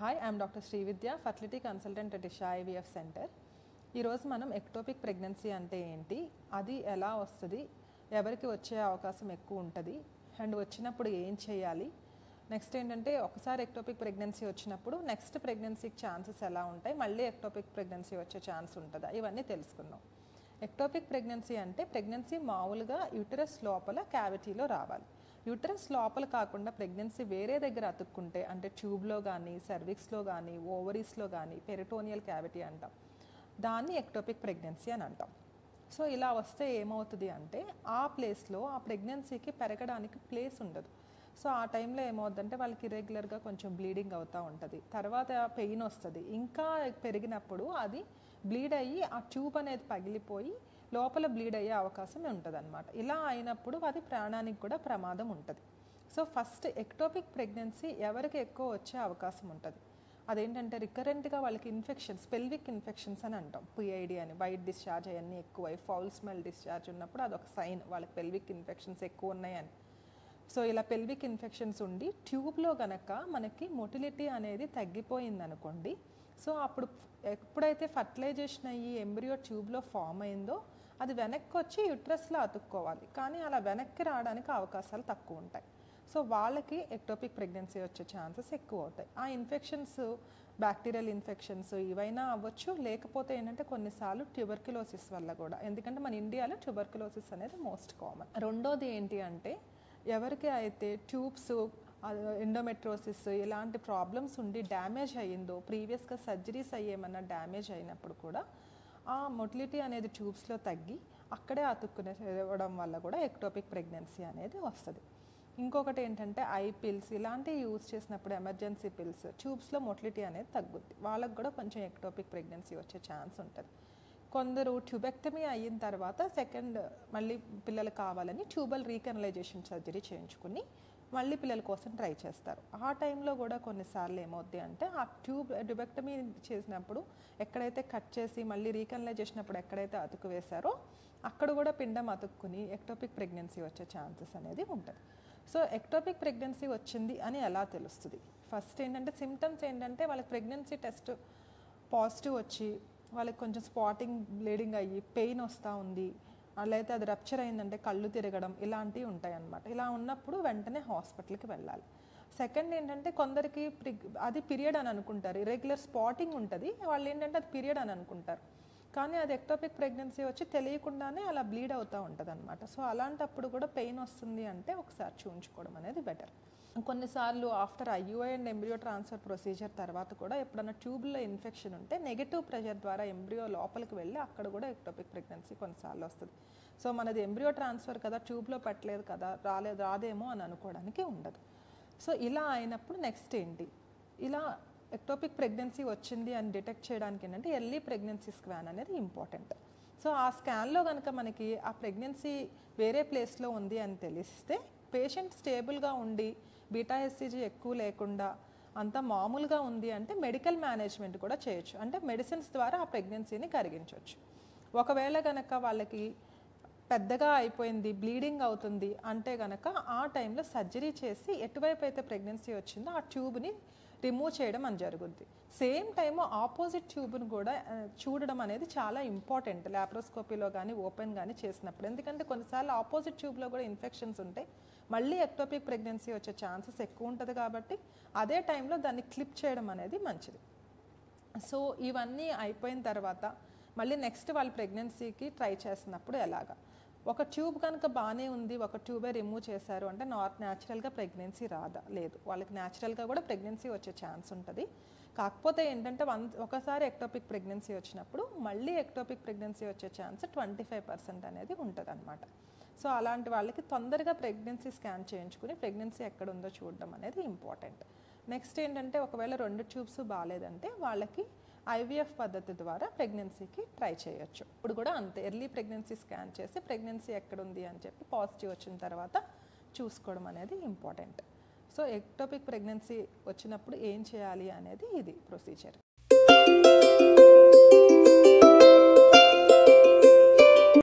Hi, I am Dr. Srividya, fertility consultant at Isha IVF Center. ఈరోజు మనం ectopic pregnancy అంటే ఏంటి, అది ఎలా వస్తుంది, ఎవరికి వచ్చే అవకాశం ఎక్కువ ఉంటుంది అండ్ వచ్చినప్పుడు ఏం చేయాలి, నెక్స్ట్ ఏంటంటే ఒకసారి ఎక్టోపిక్ ప్రెగ్నెన్సీ వచ్చినప్పుడు నెక్స్ట్ ప్రెగ్నెన్సీకి ఛాన్సెస్ ఎలా ఉంటాయి, మళ్ళీ ఎక్టోపిక్ ప్రెగ్నెన్సీ వచ్చే ఛాన్స్ ఉంటుందా, ఇవన్నీ తెలుసుకుందాం. ఎక్టోపిక్ ప్రెగ్నెన్సీ అంటే ప్రెగ్నెన్సీ మామూలుగా యూటరస్ లోపల క్యావిటీలో రావాలి. యూటరస్ లోపల కాకుండా ప్రెగ్నెన్సీ వేరే దగ్గర అతుక్కుంటే అంటే ట్యూబ్లో కానీ, సర్విక్స్లో కానీ, ఓవరీస్లో కానీ, పెరిటోనియల్ క్యావిటీ అంటాం, దాన్ని ఎక్టోపిక్ ప్రెగ్నెన్సీ అని అంటాం. సో ఇలా వస్తే ఏమవుతుంది అంటే ఆ ప్లేస్లో ఆ ప్రెగ్నెన్సీకి పెరగడానికి ప్లేస్ ఉండదు. సో ఆ టైంలో ఏమవుతుందంటే వాళ్ళకి ఇర్రెగ్యులర్గా కొంచెం బ్లీడింగ్ అవుతూ ఉంటుంది, తర్వాత పెయిన్ వస్తుంది, ఇంకా పెరిగినప్పుడు అది బ్లీడ్ అయ్యి ఆ ట్యూబ్ అనేది పగిలిపోయి లోపల బ్లీడ్ అయ్యే అవకాశం ఉంటుంది అనమాట. ఇలా అయినప్పుడు అది ప్రాణానికి కూడా ప్రమాదం ఉంటుంది. సో ఫస్ట్ ఎక్టోపిక్ ప్రెగ్నెన్సీ ఎవరికి ఎక్కువ వచ్చే అవకాశం ఉంటుంది, అదేంటంటే రికరెంట్గా వాళ్ళకి ఇన్ఫెక్షన్స్, పెల్విక్ ఇన్ఫెక్షన్స్ అని అంటాం, పిఐడి అని, వైట్ డిశ్చార్జ్ అవన్నీ ఎక్కువై ఫౌల్ స్మెల్ డిశ్చార్జ్ ఉన్నప్పుడు అదొక సైన్ వాళ్ళకి పెల్విక్ ఇన్ఫెక్షన్స్ ఎక్కువ ఉన్నాయని. సో ఇలా పెల్విక్ ఇన్ఫెక్షన్స్ ఉండి ట్యూబ్లో గనక మనకి మొటిలిటీ అనేది తగ్గిపోయింది అనుకోండి, సో అప్పుడు ఎప్పుడైతే ఫర్టిలైజేషన్ అయ్యి ఎంబ్రియో ట్యూబ్లో ఫామ్ అయిందో అది వెనక్కి వచ్చి యుట్రస్లో అతుక్కోవాలి, కానీ అలా వెనక్కి రావడానికి అవకాశాలు తక్కువ ఉంటాయి. సో వాళ్ళకి ఎక్టోపిక్ ప్రెగ్నెన్సీ వచ్చే ఛాన్సెస్ ఎక్కువ అవుతాయి. ఆ ఇన్ఫెక్షన్స్ బ్యాక్టీరియల్ ఇన్ఫెక్షన్స్ ఇవైనా అవ్వచ్చు, లేకపోతే ఏంటంటే కొన్నిసార్లు ట్యూబర్క్యులోసిస్ వల్ల కూడా, ఎందుకంటే మన ఇండియాలో ట్యూబర్క్యులోసిస్ అనేది మోస్ట్ కామన్. రెండోది ఏంటి అంటే ఎవరికి అయితే ట్యూబ్స్, ఎండోమెట్రోసిస్ ఇలాంటి ప్రాబ్లమ్స్ ఉండి డ్యామేజ్ అయ్యిందో, ప్రీవియస్గా సర్జరీస్ అయ్యేమన్నా డ్యామేజ్ అయినప్పుడు కూడా ఆ మొటిలిటీ అనేది ట్యూబ్స్లో తగ్గి అక్కడే అతుక్కునేవడం వల్ల కూడా ఎక్టోపిక్ ప్రెగ్నెన్సీ అనేది వస్తుంది. ఇంకొకటి ఏంటంటే ఐ పిల్స్ ఇలాంటివి యూజ్ చేసినప్పుడు, ఎమర్జెన్సీ పిల్స్, ట్యూబ్స్లో మొటిలిటీ అనేది తగ్గుద్ది, వాళ్ళకు కూడా కొంచెం ఎక్టోపిక్ ప్రెగ్నెన్సీ వచ్చే ఛాన్స్ ఉంటుంది. కొందరు ట్యూబెక్టమీ అయిన తర్వాత సెకండ్ మళ్ళీ పిల్లలు కావాలని ట్యూబల్ రీకనలైజేషన్ సర్జరీ చేయించుకుని మళ్ళీ పిల్లల కోసం ట్రై చేస్తారు. ఆ టైంలో కూడా కొన్నిసార్లు ఏమవుద్ది అంటే ఆ ట్యూబెక్టమీ చేసినప్పుడు ఎక్కడైతే కట్ చేసి మళ్ళీ రీకనలైజేషన్ అప్పుడు ఎక్కడైతే అతుకు వేశారో అక్కడ కూడా పిండం అతుక్కుని ఎక్టోపిక్ ప్రెగ్నెన్సీ వచ్చే ఛాన్సెస్ అనేది ఉంటుంది. సో ఎక్టోపిక్ ప్రెగ్నెన్సీ వచ్చింది అని ఎలా తెలుస్తుంది, ఫస్ట్ ఏంటంటే సిమ్టమ్స్ ఏంటంటే వాళ్ళకి ప్రెగ్నెన్సీ టెస్ట్ పాజిటివ్ వచ్చి వాళ్ళకి కొంచెం స్పాటింగ్, బ్లీడింగ్ అయ్యి పెయిన్ వస్తూ ఉంది, లేకపోతే అది రప్చర్ అయిందంటే కళ్ళు తిరగడం ఇలాంటివి ఉంటాయి అన్నమాట. ఇలా ఉన్నప్పుడు వెంటనే హాస్పిటల్కి వెళ్ళాలి. సెకండ్ ఏంటంటే కొందరికి అది పీరియడ్ అని అనుకుంటారు, ఇర్రెగ్యులర్ స్పాటింగ్ ఉంటుంది, వాళ్ళు ఏంటంటే అది పీరియడ్ అని అనుకుంటారు, కానీ అది ఎక్టోపిక్ ప్రెగ్నెన్సీ వచ్చి తెలియకుండానే అలా బ్లీడ్ అవుతూ ఉంటుంది అనమాట. సో అలాంటప్పుడు కూడా పెయిన్ వస్తుంది అంటే ఒకసారి చూయించుకోవడం అనేది బెటర్. కొన్నిసార్లు after IUI and embryo transfer procedure తర్వాత కూడా ఎప్పుడైనా ట్యూబ్లో ఇన్ఫెక్షన్ ఉంటే నెగిటివ్ ప్రెషర్ ద్వారా ఎంబ్రియో లోపలికి వెళ్ళి అక్కడ కూడా ఎక్టోపిక్ ప్రెగ్నెన్సీ కొన్నిసార్లు వస్తుంది. సో మనది ఎంబ్రియో ట్రాన్స్ఫర్ కదా, ట్యూబ్లో పట్టలేదు కదా, రాదేమో అని అనుకోవడానికి ఉండదు. సో ఇలా అయినప్పుడు నెక్స్ట్ ఏంటి, ఇలా ఎక్టోపిక్ ప్రెగ్నెన్సీ వచ్చింది అని డిటెక్ట్ చేయడానికి ఏంటంటే ఎర్లీ ప్రెగ్నెన్సీ స్కాన్ అనేది ఇంపార్టెంట్. సో ఆ స్కాన్లో కనుక మనకి ఆ ప్రెగ్నెన్సీ వేరే ప్లేస్లో ఉంది అని తెలిస్తే పేషెంట్ స్టేబుల్గా ఉండి బీటా హెచ్సిజీ ఎక్కువ లేకుండా అంతా మామూలుగా ఉంది అంటే మెడికల్ మేనేజ్మెంట్ కూడా చేయొచ్చు, అంటే మెడిసిన్స్ ద్వారా ఆ ప్రెగ్నెన్సీని కరిగించవచ్చు. ఒకవేళ కనుక వాళ్ళకి పెద్దగా అయిపోయింది, బ్లీడింగ్ అవుతుంది అంటే కనుక ఆ టైంలో సర్జరీ చేసి ఎటువైపు అయితే ప్రెగ్నెన్సీ వచ్చిందో ఆ ట్యూబ్ని రిమూవ్ చేయడం అని జరుగుద్ది. సేమ్ టైము ఆపోజిట్ ట్యూబ్ని కూడా చూడడం అనేది చాలా ఇంపార్టెంట్ ల్యాప్రోస్కోపీలో కానీ ఓపెన్ కానీ చేసినప్పుడు, ఎందుకంటే కొన్నిసార్లు ఆపోజిట్ ట్యూబ్లో కూడా ఇన్ఫెక్షన్స్ ఉంటాయి, మళ్ళీ ఎక్టోపిక్ ప్రెగ్నెన్సీ వచ్చే ఛాన్సెస్ ఎక్కువ ఉంటుంది, కాబట్టి అదే టైంలో దాన్ని క్లిప్ చేయడం అనేది మంచిది. సో ఇవన్నీ అయిపోయిన తర్వాత మళ్ళీ నెక్స్ట్ వాళ్ళు ప్రెగ్నెన్సీకి ట్రై చేసినప్పుడు ఎలాగా, ఒక ట్యూబ్ కనుక బాగానే ఉంది, ఒక ట్యూబే రిమూవ్ చేశారు అంటే న్యాచురల్గా ప్రెగ్నెన్సీ రాదా, లేదు, వాళ్ళకి న్యాచురల్గా కూడా ప్రెగ్నెన్సీ వచ్చే ఛాన్స్ ఉంటుంది. కాకపోతే ఏంటంటే ఒకసారి ఎక్టోపిక్ ప్రెగ్నెన్సీ వచ్చినప్పుడు మళ్ళీ ఎక్టోపిక్ ప్రెగ్నెన్సీ వచ్చే ఛాన్స్ 25% అనేది ఉంటుంది అనమాట. సో అలాంటి వాళ్ళకి తొందరగా ప్రెగ్నెన్సీ స్కాన్ చేయించుకుని ప్రెగ్నెన్సీ ఎక్కడ ఉందో చూడడం అనేది ఇంపార్టెంట్. నెక్స్ట్ ఏంటంటే ఒకవేళ 2 ట్యూబ్స్ బాగాలేదంటే వాళ్ళకి ఐవీఎఫ్ పద్ధతి ద్వారా ప్రెగ్నెన్సీకి ట్రై చేయొచ్చు. ఇప్పుడు కూడా అంతే, ఎర్లీ ప్రెగ్నెన్సీ స్కాన్ చేసి ప్రెగ్నెన్సీ ఎక్కడుంది అని చెప్పి పాజిటివ్ వచ్చిన తర్వాత చూసుకోవడం అనేది ఇంపార్టెంట్. సో ఎక్టోపిక్ ప్రెగ్నెన్సీ వచ్చినప్పుడు ఏం చేయాలి అనేది ఇది ప్రొసీజర్.